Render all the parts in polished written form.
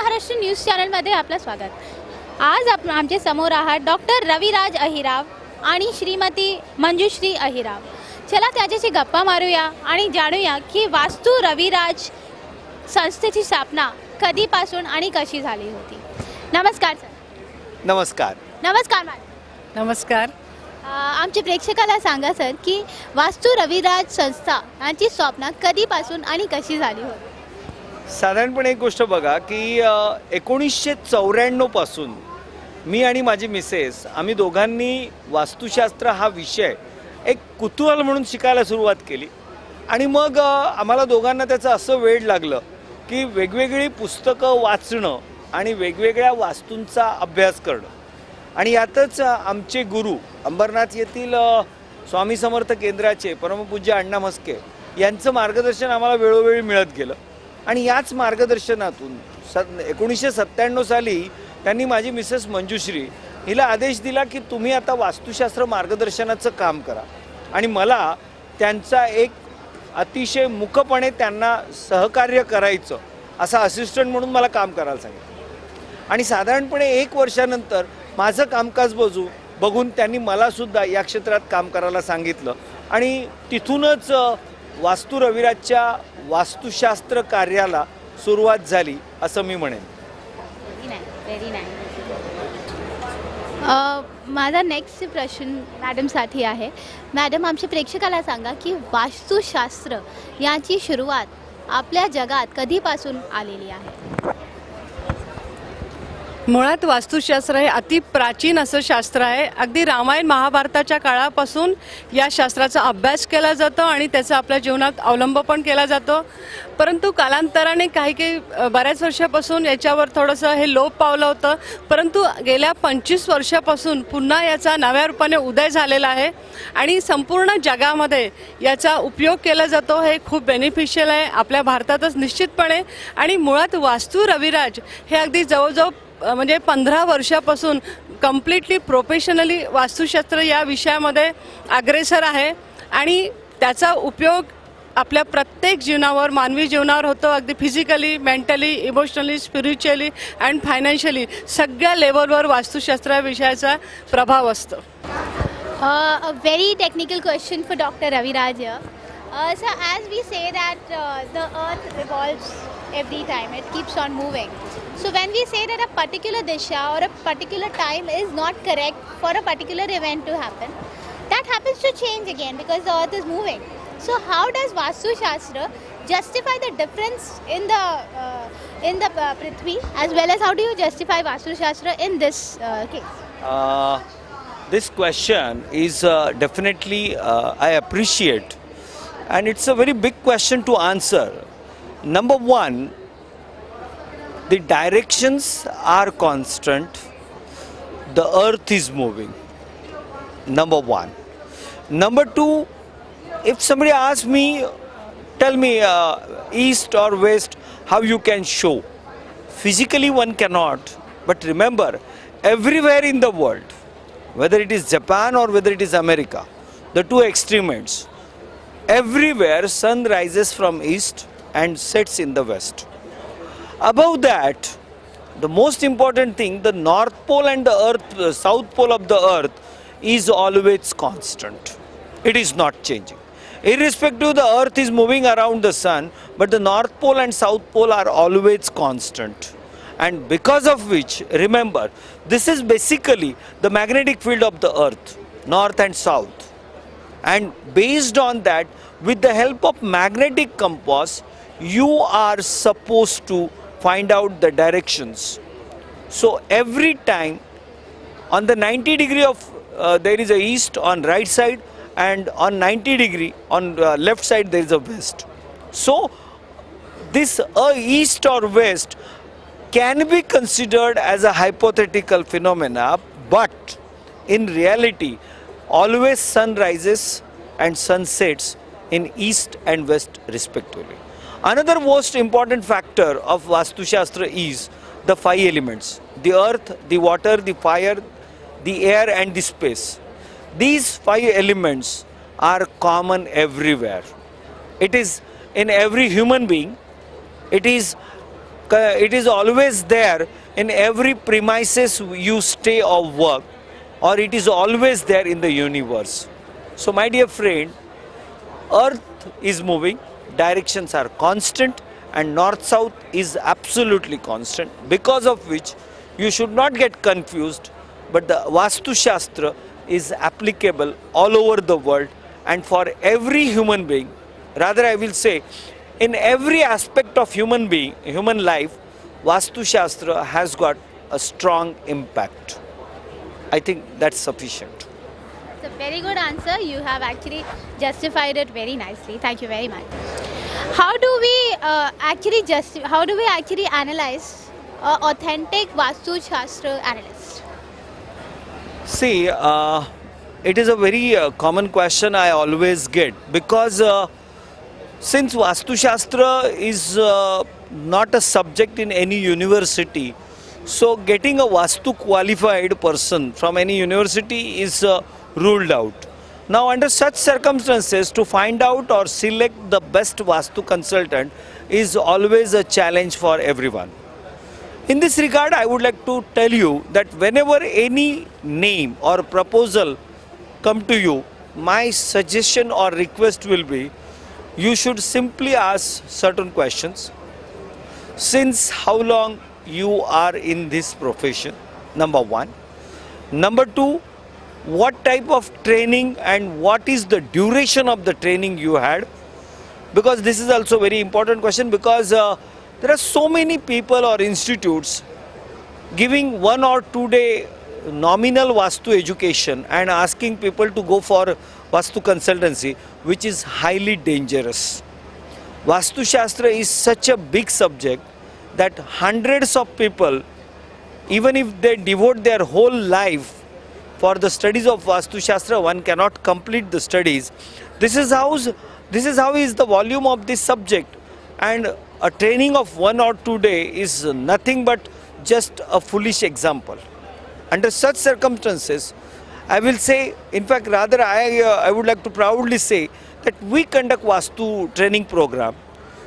Maharashtra news चॅनलमध्ये आपलं स्वागत। आज आमचे समोर आहात डॉक्टर रविराज अहिराव आणि श्रीमती मंजुश्री अहिराव। चला त्याच्याशी गप्पा मारूया आणि जाणूया की वास्तू रविराज संस्थेची स्थापना कधीपासून आणि कशी झाली होती। नमस्कार सर। नमस्कार। नमस्कार मॅडम। नमस्कार। आमच्या प्रेक्षकाला सांगा सर की वास्तू रविराज संस्था यांची स्थापना कधीपासून आणि कशी झाली होती। साधारणपणे एक गोष्ट बघा की 1994 पासून मी आणि माझी मिसेस आम्ही दोघांनी वास्तुशास्त्र हा विषय एक कुतूहल म्हणून शिकायला सुरुवात केली आणि मग आम्हाला दोघांना त्याचं असं वेड लागलं की वेगवेगळी पुस्तकं वाचणं आणि वेगवेगळ्या वास्तूंचा अभ्यास करणं। आणि यातच आमचे गुरु अंबरनाथ येथील स्वामी समर्थ केंद्राचे परमपूज्य अण्णा म्हस्के यांचं मार्गदर्शन आम्हाला वेळोवेळी मिळत गेलं आणि याच मार्गदर्शनातून 1997 साली त्यांनी माझी मिसेस मंजुश्री हिला आदेश दिला की तुम्ही आता वास्तुशास्त्र मार्गदर्शनाचं काम करा आणि मला त्यांचा एक अतिशय मुखपणे त्यांना सहकार्य करायचं असा असिस्टंट म्हणून मला काम करायला सांगितलं। आणि साधारणपणे 1 वर्षानंतर माझं कामकाज बघून त्यांनी मलासुद्धा या क्षेत्रात काम करायला सांगितलं आणि तिथूनच वास्तू रविराजच्या वास्तुशास्त्र कार्याला सुरुवात झाली असं मी म्हणेन। Very nice. माझा नेक्स्ट प्रश्न मॅडमसाठी आहे। मॅडम, आमच्या प्रेक्षकाला सांगा की वास्तुशास्त्र याची सुरुवात आपल्या जगात कधीपासून आलेली आहे। मुळात वास्तुशास्त्र हे अति प्राचीन असं शास्त्र आहे। अगदी रामायण महाभारताच्या काळापासून या शास्त्राचा अभ्यास केला जातो आणि त्याचा आपल्या जीवनात अवलंब पण केला जातो। परंतु कालांतराने काही बऱ्याच वर्षापासून याच्यावर थोडंसं हे लोप पावलं होतं, परंतु गेल्या 25 वर्षापासून पुन्हा याचा नव्या रूपाने उदय झालेला आहे आणि संपूर्ण जगामध्ये याचा उपयोग केला जातो। हे खूप बेनिफिशियल आहे आपल्या भारतातच निश्चितपणे। आणि मुळात वास्तू रविराज हे अगदी जवळजवळ म्हणजे 15 वर्षापासून कम्प्लिटली प्रोफेशनली वास्तुशास्त्र या विषयामध्ये अग्रेसर आहे आणि त्याचा उपयोग आपल्या प्रत्येक जीवनावर, मानवी जीवनावर होतो। अगदी physically, mentally, emotionally, spiritually and financially सगळ्या लेवलवर वास्तुशास्त्र विषयाचा प्रभाव असतो। A very technical question for Dr. Raviraj here. So as we say that the earth revolves every time, it keeps on moving. So when we say that a particular disha or a particular time is not correct for a particular event to happen, that happens to change again because the earth is moving. So how does Vastu Shastra justify the difference in the Prithvi, as well as how do you justify Vastu Shastra in this case? This question is definitely I appreciate, and it's a very big question to answer. Number one, the directions are constant, the earth is moving, number one. Number two, if somebody asks me, tell me east or west, how you can show? Physically one cannot, but remember, everywhere in the world, whether it is Japan or whether it is America, the two extreme ends, everywhere sun rises from east and sets in the west. Above that, the most important thing, the north pole and the earth, the south pole of the earth is always constant. It is not changing. Irrespective, the earth is moving around the sun, but the north pole and south pole are always constant. And because of which, remember, this is basically the magnetic field of the earth, north and south. And based on that, with the help of magnetic compass, you are supposed to find out the directions. So every time on the 90 degree of there is a east on right side, and on 90 degree on left side there is a west. So this east or west can be considered as a hypothetical phenomena, but in reality always sun rises and sun sets in east and west respectively. Another most important factor of Vastu Shastra is the 5 elements: the earth, the water, the fire, the air and the space. These 5 elements are common everywhere. It is in every human being. It is It is always there in every premises you stay or work, or it is always there in the universe. So my dear friend, Earth is moving, directions are constant, and north-south is absolutely constant, because of which you should not get confused, but the Vastu Shastra is applicable all over the world and for every human being. Rather, I will say, in every aspect of human life, Vastu Shastra has got a strong impact. I think that's sufficient. It's a very good answer. You have actually justified it very nicely. Thank you very much. How do we actually analyze authentic Vastu Shastra analyst? See, it is a very common question I always get, because since Vastu Shastra is not a subject in any university, so getting a Vastu qualified person from any university is ruled out. Now, under such circumstances, to find out or select the best Vastu consultant is always a challenge for everyone. In this regard, I would like to tell you that whenever any name or proposal come to you, my suggestion or request will be, you should simply ask certain questions. Since how long you are in this profession, number one. Number two, what type of training and what is the duration of the training you had? Because this is also a very important question, because there are so many people or institutes giving 1 or 2 day nominal Vastu education and asking people to go for Vastu consultancy, which is highly dangerous. Vastu Shastra is such a big subject that hundreds of people, even if they devote their whole life for the studies of Vastu Shastra, one cannot complete the studies. This is how is the volume of this subject, and a training of 1 or 2 days is nothing but just a foolish example. Under such circumstances, I will say, in fact, rather I would like to proudly say that we conduct Vastu training program,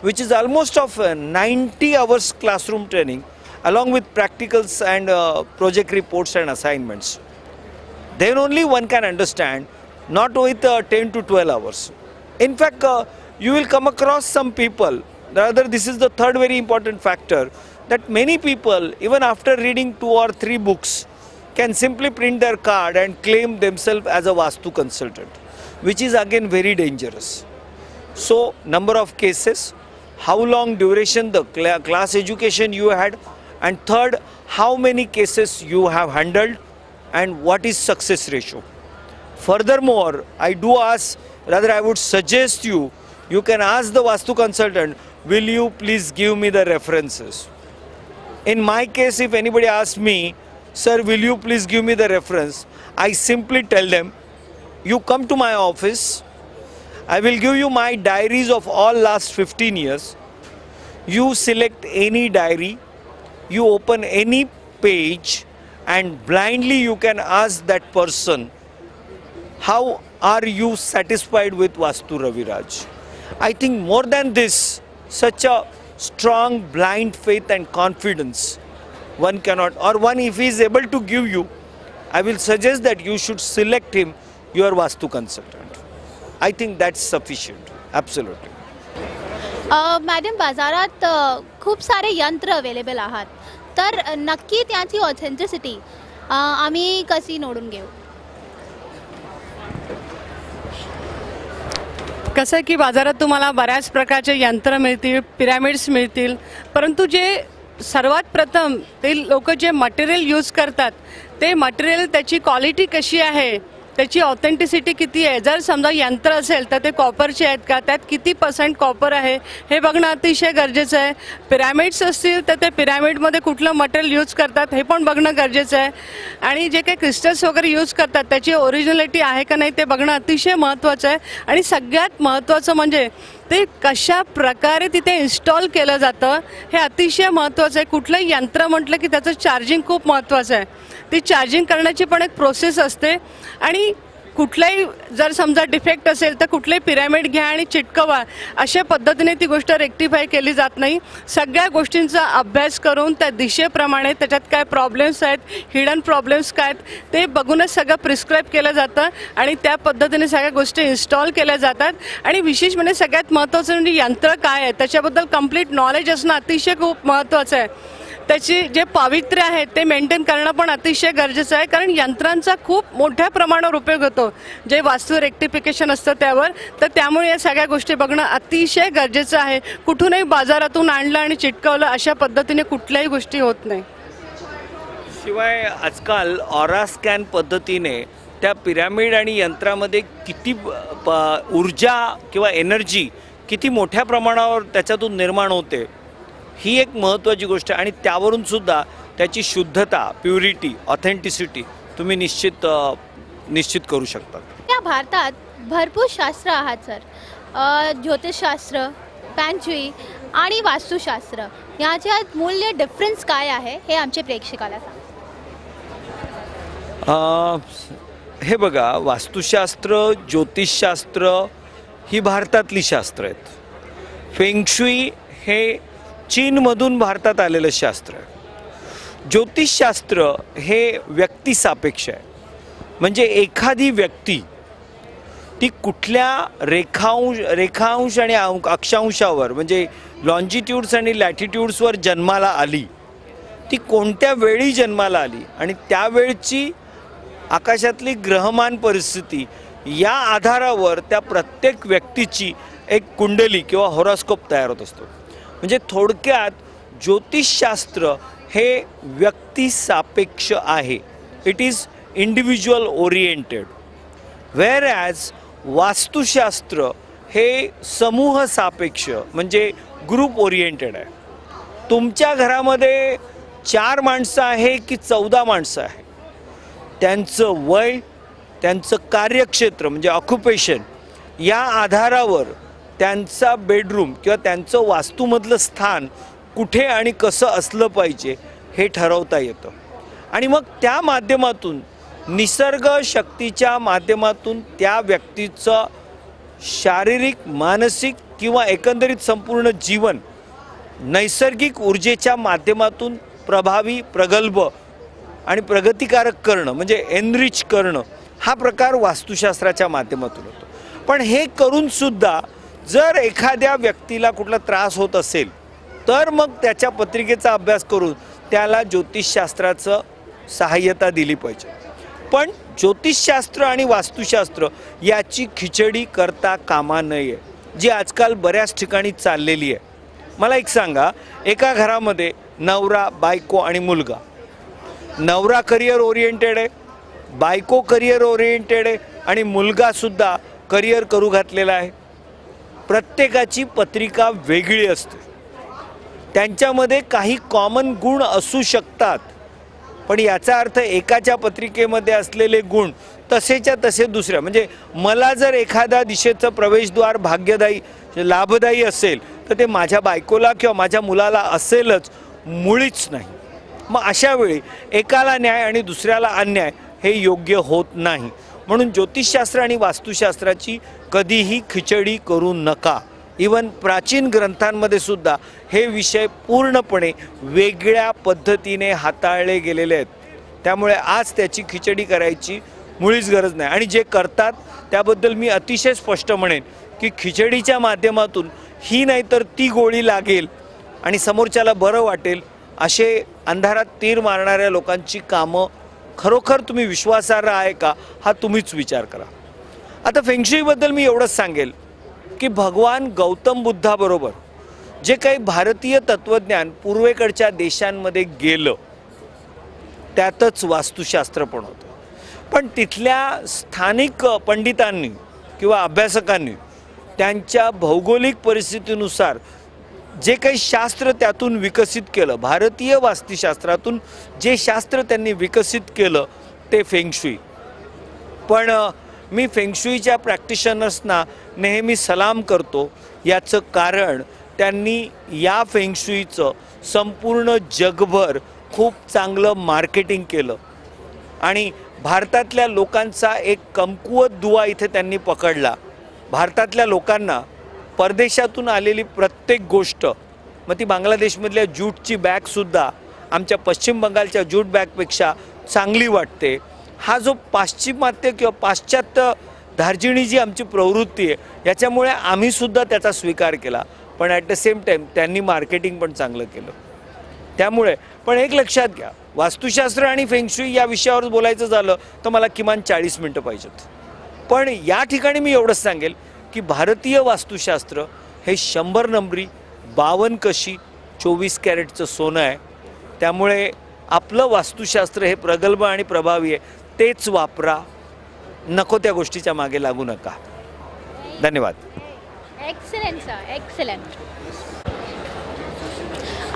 which is almost of 90 hours classroom training, along with practicals and project reports and assignments. Then only one can understand, not with 10 to 12 hours. In fact, you will come across some people, rather this is the third very important factor, that many people, even after reading 2 or 3 books, can simply print their card and claim themselves as a Vastu consultant, which is again very dangerous. So, number of cases, how long duration the class education you had, and third, how many cases you have handled and what is success ratio. Furthermore, I would suggest you can ask the Vastu consultant, will you please give me the references? In my case, if anybody asks me, sir, will you please give me the reference? I simply tell them, you come to my office, I will give you my diaries of all last 15 years. You select any diary, you open any page, and blindly you can ask that person, how are you satisfied with Vastu Raviraj? I think more than this, such a strong blind faith and confidence, one cannot, or one if he is able to give you, I will suggest that you should select him your Vastu consultant. I think that's sufficient, absolutely. Madam, बाजारात खूप सारे यंत्र available आहात, तर नक्की त्याची authenticity आम्ही कशी निवडून घेऊ? कसं आहे की बाजारात तुम्हाला बऱ्याच प्रकारचे यंत्र मिळतील, पिरॅमिड्स मिळतील, परंतु जे सर्वात प्रथम ते लोक जे मटेरियल यूज करतात, ते मटेरियल त्याची क्वालिटी कशी आहे, त्याची ऑथेंटिसिटी किती आहे. जर समजा यंत्र असेल तर ते कॉपरचे आहेत का, त्यात किती % कॉपर आहे हे बघणं अतिशय गरजेचं आहे. पिरॅमिड्स असतील तर ते पिरॅमिडमध्ये कुठलं मटेरियल यूज करतात हे पण बघणं गरजेचं आहे. आणि जे काही क्रिस्टल्स वगैरे यूज करतात त्याची ओरिजिनॅलिटी आहे का नाही ते बघणं अतिशय महत्त्वाचं आहे. आणि सगळ्यात महत्त्वाचं म्हणजे ते कशा प्रकारे तिथे इन्स्टॉल केलं जातं हे अतिशय महत्त्वाचं आहे. कुठलंही यंत्र म्हटलं की त्याचं चार्जिंग खूप महत्त्वाचं आहे. ती चार्जिंग करण्याची पण एक प्रोसेस असते. आणि कुठलाही जर समजा डिफेक्ट असेल तर कुठलेही पिरॅमिड घ्या आणि चिटकवा, अशा पद्धतीने ती गोष्ट रेक्टिफाय केली जात नाही. सगळ्या गोष्टींचा अभ्यास करून त्या दिशेप्रमाणे त्याच्यात काय प्रॉब्लेम्स आहेत, हिडन प्रॉब्लेम्स काय आहेत ते बघूनच सगळं प्रिस्क्राईब केलं जातं आणि त्या पद्धतीने सगळ्या गोष्टी इन्स्टॉल केल्या जातात. आणि विशेष म्हणजे सगळ्यात महत्त्वाचं म्हणजे यंत्र काय आहे त्याच्याबद्दल कंप्लीट नॉलेज असणं अतिशय खूप महत्त्वाचं आहे. त्याची जे पावित्र्य आहे ते मेंटेन करणं पण अतिशय गरजेचं आहे, कारण यंत्रांचा खूप मोठ्या प्रमाणावर उपयोग होतो जे वास्तू रेक्टिफिकेशन असतं त्यावर. तर त्यामुळे या सगळ्या गोष्टी बघणं अतिशय गरजेचं आहे. कुठूनही बाजारातून आणलं आणि चिटकवलं अशा पद्धतीने कुठल्याही गोष्टी होत नाही. शिवाय आजकाल ऑरा स्कॅन पद्धतीने त्या पिरॅमिड आणि यंत्रामध्ये किती ऊर्जा किंवा एनर्जी किती मोठ्या प्रमाणावर त्याच्यातून निर्माण होते ही एक महत्त्वाची गोष्ट आहे. आणि त्यावरून सुद्धा त्याची शुद्धता, प्युरिटी, ऑथेंटिसिटी तुम्ही निश्चित करू शकता. या भारतात भरपूर शास्त्र आहात सर. ज्योतिषशास्त्र, फॅंगशुई आणि वास्तुशास्त्र याच्यात मूल्य डिफरन्स काय आहे हे आमच्या प्रेक्षकाला सांगा. हे बघा, वास्तुशास्त्र, ज्योतिषशास्त्र ही भारतातली शास्त्र आहेत. फेंगशुई हे चीनमधून भारतात आलेलं शास्त्र आहे. ज्योतिषशास्त्र हे व्यक्तिसापेक्ष आहे, म्हणजे एखादी व्यक्ती ती कुठल्या रेखांश आणि अक्षांशावर म्हणजे लॉन्जिट्यूड्स आणि लॅटिट्यूड्सवर जन्माला आली, ती कोणत्या वेळी जन्माला आली आणि त्यावेळची आकाशातली ग्रहमान परिस्थिती या आधारावर त्या प्रत्येक व्यक्तीची एक कुंडली किंवा हॉरोस्कोप तयार होत असतो. म्हणजे थोडक्यात ज्योतिषशास्त्र हे व्यक्तिसापेक्ष आहे. It is individual oriented. Whereas वास्तुशास्त्र हे समूह सापेक्ष म्हणजे ग्रुप ओरिएंटेड आहे. तुमच्या घरामध्ये 4 माणसं आहे की 14 माणसं आहे, त्यांचं वय, त्यांचं कार्यक्षेत्र म्हणजे ऑक्युपेशन या आधारावर त्यांचा बेडरूम किंवा त्यांचं वास्तूमधलं स्थान कुठे आणि कसं असलं पाहिजे हे ठरवता येतं. आणि मग त्या माध्यमातून निसर्ग शक्तीच्या माध्यमातून त्या व्यक्तीचं शारीरिक, मानसिक किंवा एकंदरीत संपूर्ण जीवन नैसर्गिक ऊर्जेच्या माध्यमातून प्रभावी, प्रगल्भ आणि प्रगतिकारक करणं म्हणजे एनरिच करणं हा प्रकार वास्तुशास्त्राच्या माध्यमातून होतो. पण हे करूनसुद्धा जर एखाद्या व्यक्तीला कुठला त्रास होत असेल तर मग त्याच्या पत्रिकेचा अभ्यास करून त्याला ज्योतिषशास्त्राचं सहाय्यता दिली पाहिजे. पण ज्योतिषशास्त्र आणि वास्तुशास्त्र याची खिचडी करता कामा नये, जी आजकाल बऱ्याच ठिकाणी चाललेली आहे. मला एक सांगा, एका घरामध्ये नवरा, बायको आणि मुलगा. नवरा करिअर ओरिएंटेड आहे, बायको करिअर ओरिएंटेड आहे आणि मुलगासुद्धा करिअर करू घातलेला आहे. प्रत्येकाची पत्रिका वेगळी असते. त्यांच्यामध्ये काही कॉमन गुण असू शकतात, पण याचा अर्थ एकाच्या पत्रिकेमध्ये असलेले गुण तसेच्या तसे दुसऱ्या, म्हणजे मला जर एखाद्या दिशेचं प्रवेशद्वार भाग्यदायी, लाभदायी असेल तर ते माझ्या बायकोला किंवा माझ्या मुलाला असेलच, मुळीच नाही. मग अशा वेळी एकाला न्याय आणि दुसऱ्याला अन्याय हे योग्य होत नाही. म्हणून ज्योतिषशास्त्र आणि वास्तुशास्त्राची कधीही खिचडी करू नका. इवन प्राचीन ग्रंथांमध्ये सुद्धा हे विषय पूर्णपणे वेगळ्या पद्धतीने हाताळले गेलेले आहेत. त्यामुळे आज त्याची खिचडी करायची मुळीच गरज नाही. आणि जे करतात त्याबद्दल मी अतिशय स्पष्ट म्हणेन की खिचडीच्या माध्यमातून ही नाही तर ती गोळी लागेल आणि समोरच्याला बरं वाटेल असे अंधारात तीर मारणाऱ्या लोकांची कामं खरोखर तुम्ही विश्वासार्ह आहे का हा तुम्हीच विचार करा. आता फेंगशुईबद्दल मी एवढंच सांगेल की भगवान गौतम बुद्धाबरोबर जे काही भारतीय तत्त्वज्ञान पूर्वेकडच्या देशांमध्ये गेलं त्यातच वास्तुशास्त्र पण होतं. पण तिथल्या स्थानिक पंडितांनी किंवा अभ्यासकांनी त्यांच्या भौगोलिक परिस्थितीनुसार जे काही शास्त्र त्यातून विकसित केलं, भारतीय वास्तुशास्त्रातून जे शास्त्र त्यांनी विकसित केलं ते फेंगशुई. पण मी फेंगशुईच्या प्रॅक्टिशनर्सना नेहमी सलाम करतो. याचं कारण त्यांनी या फेंगशुईचं संपूर्ण जगभर खूप चांगलं मार्केटिंग केलं आणि भारतातल्या लोकांचा एक कमकुवत दुवा इथे त्यांनी पकडला. भारतातल्या लोकांना परदेशातून आलेली प्रत्येक गोष्ट, मग ती बांगलादेशमधल्या ज्यूटची बॅगसुद्धा आमच्या पश्चिम बंगालच्या ज्यूट बॅगपेक्षा चांगली वाटते. हा जो पाश्चिमात्य किंवा पाश्चात्य धार्जिणी जी आमची प्रवृत्ती आहे याच्यामुळे आम्हीसुद्धा त्याचा स्वीकार केला. पण ॲट द सेम टाईम त्यांनी मार्केटिंग पण चांगलं केलं. त्यामुळे पण एक लक्षात घ्या, वास्तुशास्त्र आणि फेंगशुई या विषयावर बोलायचं झालं तर मला किमान 40 मिनटं पाहिजेत. पण या ठिकाणी मी एवढंच सांगेल की भारतीय वास्तुशास्त्र हे 100 नंबरी 52 कशी 24 कॅरेटचं सोनं आहे. त्यामुळे आपलं वास्तुशास्त्र हे प्रगल्भ आणि प्रभावी आहे, तेच वापरा, नको त्या गोष्टीच्या मागे लागू नका. धन्यवाद. Excellent sir, excellent.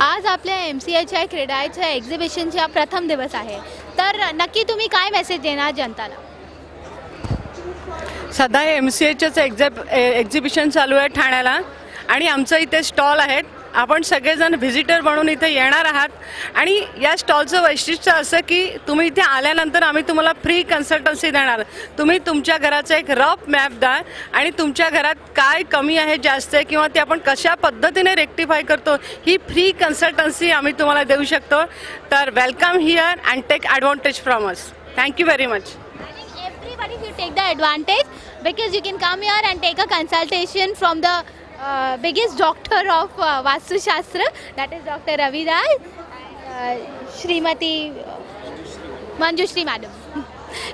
आज आपल्या MCAच्या क्रीडाच्या एक्झिबिशनचा प्रथम दिवस आहे, तर नक्की तुम्ही काय मेसेज देणार जनताला? सध्या MCAचंच एक्झिबिशन चालू आहे ठाण्याला आणि आमचं इथे स्टॉल आहेत. आपण सगळेजण व्हिजिटर म्हणून इथे येणार आहात आणि या स्टॉलचं वैशिष्ट्य असं की तुम्ही इथे आल्यानंतर आम्ही तुम्हाला फ्री कन्सल्टन्सी देणार. तुम्ही तुमच्या घराचा एक रफ मॅप द्या आणि तुमच्या घरात काय कमी आहे, जास्त आहे किंवा ते आपण कशा पद्धतीने रेक्टिफाय करतो ही फ्री कन्सल्टन्सी आम्ही तुम्हाला देऊ शकतो. तर welcome here and take advantage from us. Thank you very much. Everybody should take the advantage because you can come here and take a consultation from the biggest doctor of Vastu Shastra, that is Dr. Ravi Raj, Srimati Manjushri madam.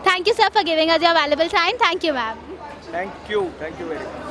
Thank you sir for giving us your valuable time. Thank you ma'am. Thank you very much.